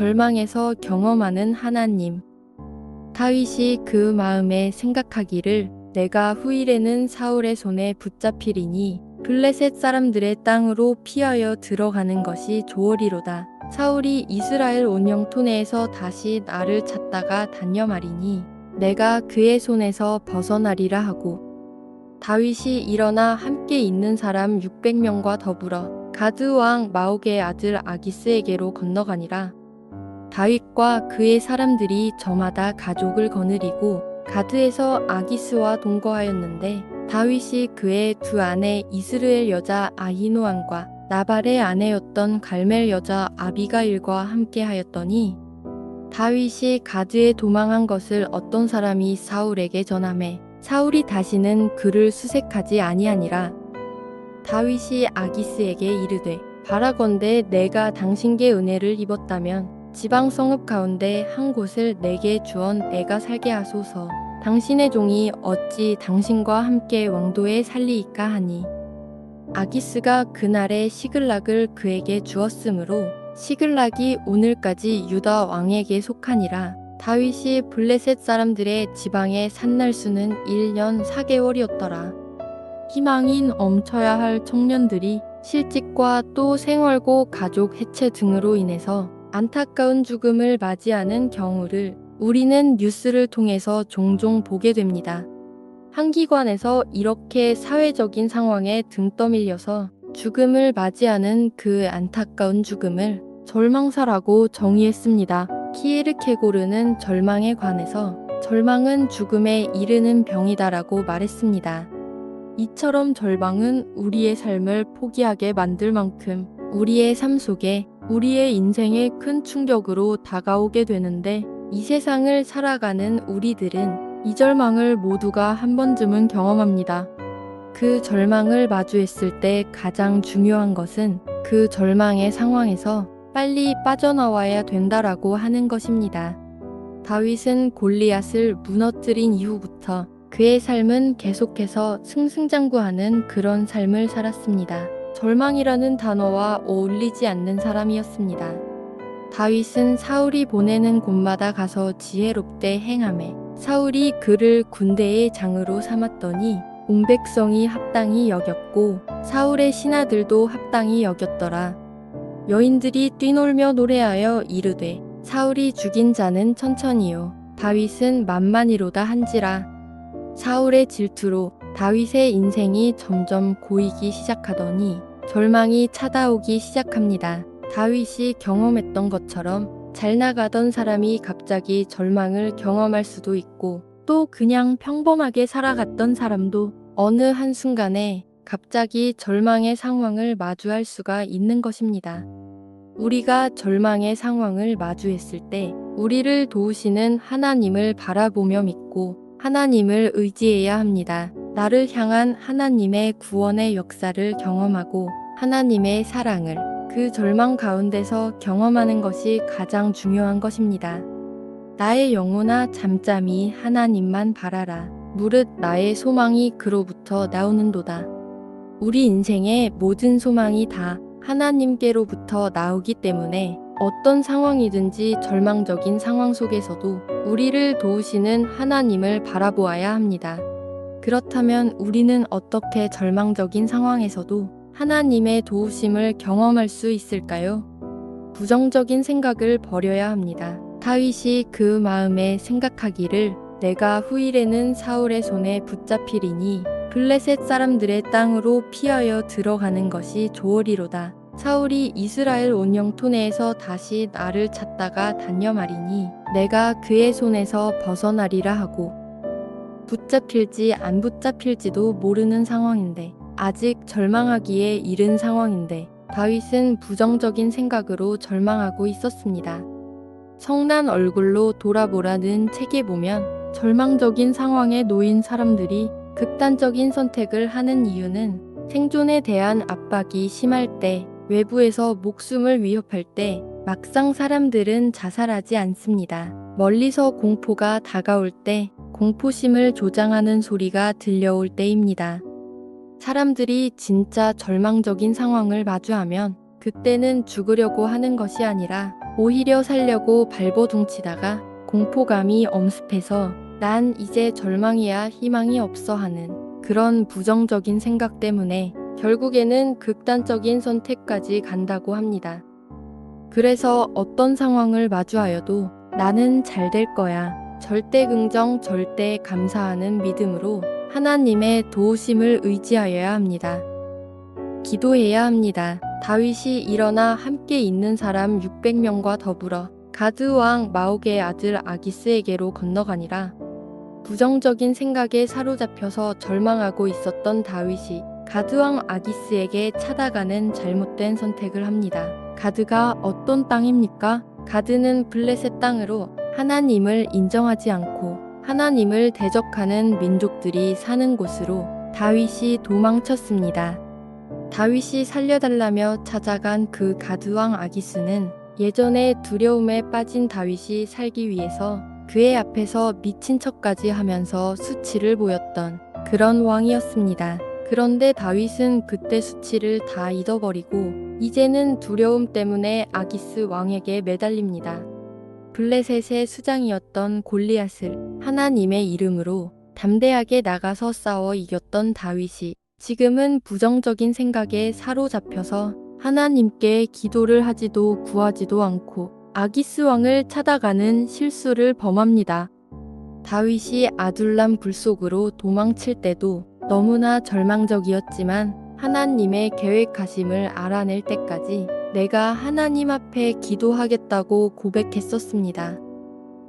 절망에서 경험하는 하나님. 다윗이 그 마음에 생각하기를 내가 후일에는 사울의 손에 붙잡히리니 블레셋 사람들의 땅으로 피하여 들어가는 것이 좋으리로다. 사울이 이스라엘 온 영토 내에서 다시 나를 찾다가 단념하리니 내가 그의 손에서 벗어나리라 하고, 다윗이 일어나 함께 있는 사람 600명과 더불어 가드 왕 마옥의 아들 아기스에게로 건너가니라. 다윗과 그의 사람들이 저마다 가족을 거느리고 가드에서 아기스와 동거하였는데, 다윗이 그의 두 아내 이스르엘 여자 아히노함과 나발의 아내였던 갈멜 여자 아비가일과 함께 하였더니, 다윗이 가드에 도망한 것을 어떤 사람이 사울에게 전하매 사울이 다시는 그를 수색하지 아니하니라. 다윗이 아기스에게 이르되 바라건대 내가 당신께 은혜를 입었다면 지방 성읍 가운데 한 곳을 내게 주언 애가 살게 하소서. 당신의 종이 어찌 당신과 함께 왕도에 살리이까 하니, 아기스가 그날에 시글락을 그에게 주었으므로 시글락이 오늘까지 유다 왕에게 속하니라. 다윗이 블레셋 사람들의 지방에 산 날수는 1년 4개월이었더라. 희망인 엄쳐야 할 청년들이 실직과 또 생활고 가족 해체 등으로 인해서 안타까운 죽음을 맞이하는 경우를 우리는 뉴스를 통해서 종종 보게 됩니다. 한 기관에서 이렇게 사회적인 상황에 등 떠밀려서 죽음을 맞이하는 그 안타까운 죽음을 절망사라고 정의했습니다. 키에르케고르는 절망에 관해서 절망은 죽음에 이르는 병이다라고 말했습니다. 이처럼 절망은 우리의 삶을 포기하게 만들 만큼 우리의 삶 속에 우리의 인생에 큰 충격으로 다가오게 되는데, 이 세상을 살아가는 우리들은 이 절망을 모두가 한 번쯤은 경험합니다. 그 절망을 마주했을 때 가장 중요한 것은 그 절망의 상황에서 빨리 빠져나와야 된다라고 하는 것입니다. 다윗은 골리앗을 무너뜨린 이후부터 그의 삶은 계속해서 승승장구하는 그런 삶을 살았습니다. 절망이라는 단어와 어울리지 않는 사람이었습니다. 다윗은 사울이 보내는 곳마다 가서 지혜롭게 행하매 사울이 그를 군대의 장으로 삼았더니 온 백성이 합당히 여겼고 사울의 신하들도 합당히 여겼더라. 여인들이 뛰놀며 노래하여 이르되 사울이 죽인 자는 천천히요 다윗은 만만이로다 한지라. 사울의 질투로 다윗의 인생이 점점 고이기 시작하더니 절망이 찾아오기 시작합니다. 다윗이 경험했던 것처럼 잘 나가던 사람이 갑자기 절망을 경험할 수도 있고, 또 그냥 평범하게 살아갔던 사람도 어느 한순간에 갑자기 절망의 상황을 마주할 수가 있는 것입니다. 우리가 절망의 상황을 마주했을 때 우리를 도우시는 하나님을 바라보며 믿고 하나님을 의지해야 합니다. 나를 향한 하나님의 구원의 역사를 경험하고 하나님의 사랑을 그 절망 가운데서 경험하는 것이 가장 중요한 것입니다. 나의 영혼아 잠잠히 하나님만 바라라. 무릇 나의 소망이 그로부터 나오는도다. 우리 인생의 모든 소망이 다 하나님께로부터 나오기 때문에 어떤 상황이든지 절망적인 상황 속에서도 우리를 도우시는 하나님을 바라보아야 합니다. 그렇다면 우리는 어떻게 절망적인 상황에서도 하나님의 도우심을 경험할 수 있을까요? 부정적인 생각을 버려야 합니다. 다윗이 그 마음에 생각하기를 내가 후일에는 사울의 손에 붙잡히리니 블레셋 사람들의 땅으로 피하여 들어가는 것이 좋으리로다. 사울이 이스라엘 온 영토 내에서 다시 나를 찾다가 단념하리니 내가 그의 손에서 벗어나리라 하고, 붙잡힐지 안 붙잡힐지도 모르는 상황인데, 아직 절망하기에 이른 상황인데 다윗은 부정적인 생각으로 절망하고 있었습니다. 성난 얼굴로 돌아보라는 책에 보면 절망적인 상황에 놓인 사람들이 극단적인 선택을 하는 이유는 생존에 대한 압박이 심할 때, 외부에서 목숨을 위협할 때 막상 사람들은 자살하지 않습니다. 멀리서 공포가 다가올 때 공포심을 조장하는 소리가 들려올 때입니다. 사람들이 진짜 절망적인 상황을 마주하면 그때는 죽으려고 하는 것이 아니라 오히려 살려고 발버둥치다가 공포감이 엄습해서 난 이제 절망이야 희망이 없어 하는 그런 부정적인 생각 때문에 결국에는 극단적인 선택까지 간다고 합니다. 그래서 어떤 상황을 마주하여도 나는 잘 될 거야. 절대 긍정, 절대 감사하는 믿음으로 하나님의 도우심을 의지하여야 합니다. 기도해야 합니다. 다윗이 일어나 함께 있는 사람 600명과 더불어 가드 왕 마옥의 아들 아기스에게로 건너가니라. 부정적인 생각에 사로잡혀서 절망하고 있었던 다윗이 가드 왕 아기스에게 찾아가는 잘못된 선택을 합니다. 가드가 어떤 땅입니까? 가드는 블레셋 땅으로 하나님을 인정하지 않고 하나님을 대적하는 민족들이 사는 곳으로 다윗이 도망쳤습니다. 다윗이 살려달라며 찾아간 그 가드왕 아기스는 예전에 두려움에 빠진 다윗이 살기 위해서 그의 앞에서 미친 척까지 하면서 수치를 보였던 그런 왕이었습니다. 그런데 다윗은 그때 수치를 다 잊어버리고 이제는 두려움 때문에 아기스 왕에게 매달립니다. 블레셋의 수장이었던 골리앗을 하나님의 이름으로 담대하게 나가서 싸워 이겼던 다윗이 지금은 부정적인 생각에 사로잡혀서 하나님께 기도를 하지도 구하지도 않고 아기스 왕을 찾아가는 실수를 범합니다. 다윗이 아둘람 불 속으로 도망칠 때도 너무나 절망적이었지만 하나님의 계획하심을 알아낼 때까지 내가 하나님 앞에 기도하겠다고 고백했었습니다.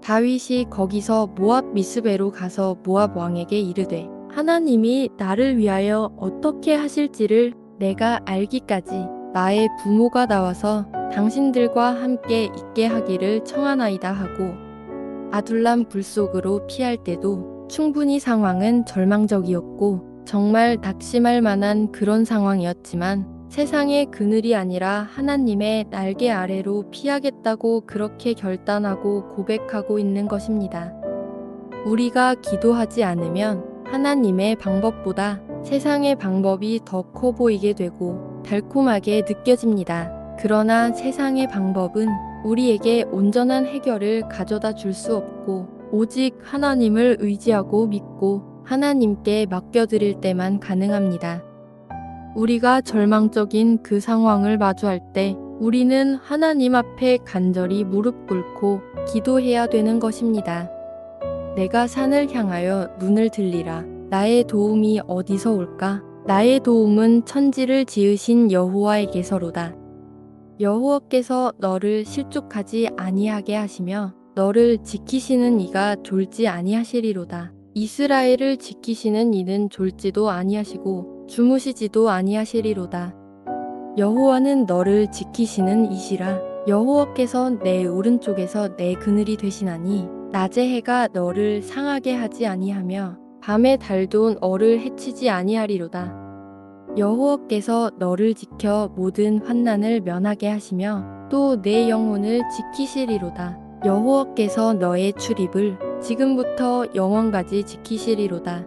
다윗이 거기서 모압 미스베로 가서 모압 왕에게 이르되 하나님이 나를 위하여 어떻게 하실지를 내가 알기까지 나의 부모가 나와서 당신들과 함께 있게 하기를 청하나이다 하고 아둘람 불 속으로 피할 때도 충분히 상황은 절망적이었고 정말 낙심할 만한 그런 상황이었지만 세상의 그늘이 아니라 하나님의 날개 아래로 피하겠다고 그렇게 결단하고 고백하고 있는 것입니다. 우리가 기도하지 않으면 하나님의 방법보다 세상의 방법이 더 커 보이게 되고 달콤하게 느껴집니다. 그러나 세상의 방법은 우리에게 온전한 해결을 가져다 줄 수 없고 오직 하나님을 의지하고 믿고 하나님께 맡겨드릴 때만 가능합니다. 우리가 절망적인 그 상황을 마주할 때 우리는 하나님 앞에 간절히 무릎 꿇고 기도해야 되는 것입니다. 내가 산을 향하여 눈을 들리라. 나의 도움이 어디서 올까? 나의 도움은 천지를 지으신 여호와에게서로다. 여호와께서 너를 실족하지 아니하게 하시며 너를 지키시는 이가 졸지 아니하시리로다. 이스라엘을 지키시는 이는 졸지도 아니하시고 주무시지도 아니하시리로다. 여호와는 너를 지키시는 이시라. 여호와께서 내 오른쪽에서 내 그늘이 되시나니 낮의 해가 너를 상하게 하지 아니하며 밤의 달도 너를 해치지 아니하리로다. 여호와께서 너를 지켜 모든 환난을 면하게 하시며 또 내 영혼을 지키시리로다. 여호와께서 너의 출입을 지금부터 영원까지 지키시리로다.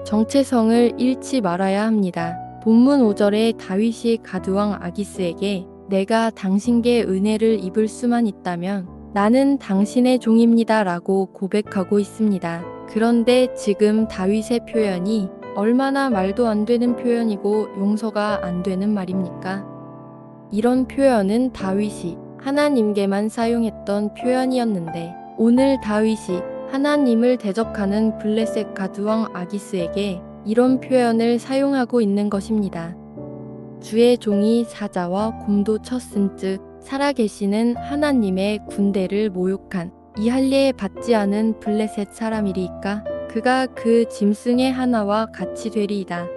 정체성을 잃지 말아야 합니다. 본문 5절에 다윗이 가드왕 아기스에게 내가 당신께 은혜를 입을 수만 있다면 나는 당신의 종입니다 라고 고백하고 있습니다. 그런데 지금 다윗의 표현이 얼마나 말도 안 되는 표현이고 용서가 안 되는 말입니까? 이런 표현은 다윗이 하나님께만 사용했던 표현이었는데 오늘 다윗이 하나님을 대적하는 블레셋 가드왕 아기스에게 이런 표현을 사용하고 있는 것입니다. 주의 종이 사자와 곰도 쳤은즉 살아계시는 하나님의 군대를 모욕한 이 할례에 받지 않은 블레셋 사람이리이까? 그가 그 짐승의 하나와 같이 되리이다.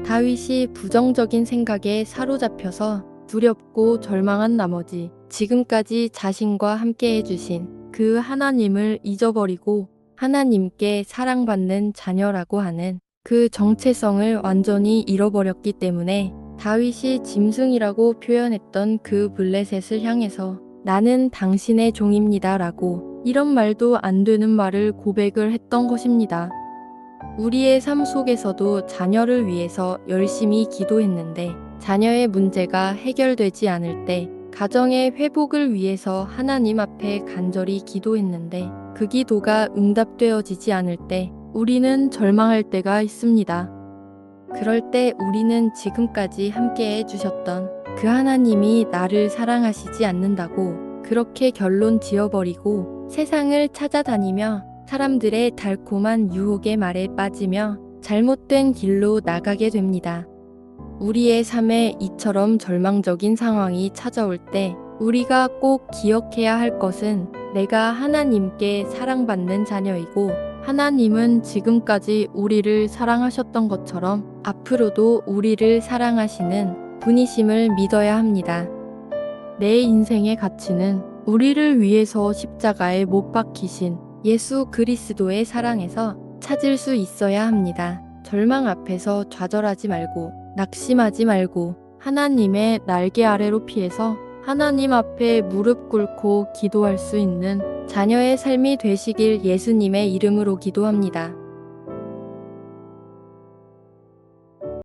다윗이 부정적인 생각에 사로잡혀서 두렵고 절망한 나머지 지금까지 자신과 함께 해주신 그 하나님을 잊어버리고 하나님께 사랑받는 자녀라고 하는 그 정체성을 완전히 잃어버렸기 때문에 다윗이 짐승이라고 표현했던 그 블레셋을 향해서 나는 당신의 종입니다 라고 이런 말도 안 되는 말을 고백을 했던 것입니다. 우리의 삶 속에서도 자녀를 위해서 열심히 기도했는데 자녀의 문제가 해결되지 않을 때, 가정의 회복을 위해서 하나님 앞에 간절히 기도했는데 그 기도가 응답되어지지 않을 때 우리는 절망할 때가 있습니다. 그럴 때 우리는 지금까지 함께 해주셨던 그 하나님이 나를 사랑하시지 않는다고 그렇게 결론 지어버리고 세상을 찾아다니며 사람들의 달콤한 유혹의 말에 빠지며 잘못된 길로 나가게 됩니다. 우리의 삶에 이처럼 절망적인 상황이 찾아올 때 우리가 꼭 기억해야 할 것은 내가 하나님께 사랑받는 자녀이고 하나님은 지금까지 우리를 사랑하셨던 것처럼 앞으로도 우리를 사랑하시는 분이심을 믿어야 합니다. 내 인생의 가치는 우리를 위해서 십자가에 못 박히신 예수 그리스도의 사랑에서 찾을 수 있어야 합니다. 절망 앞에서 좌절하지 말고 낙심하지 말고 하나님의 날개 아래로 피해서 하나님 앞에 무릎 꿇고 기도할 수 있는 자녀의 삶이 되시길 예수님의 이름으로 기도합니다.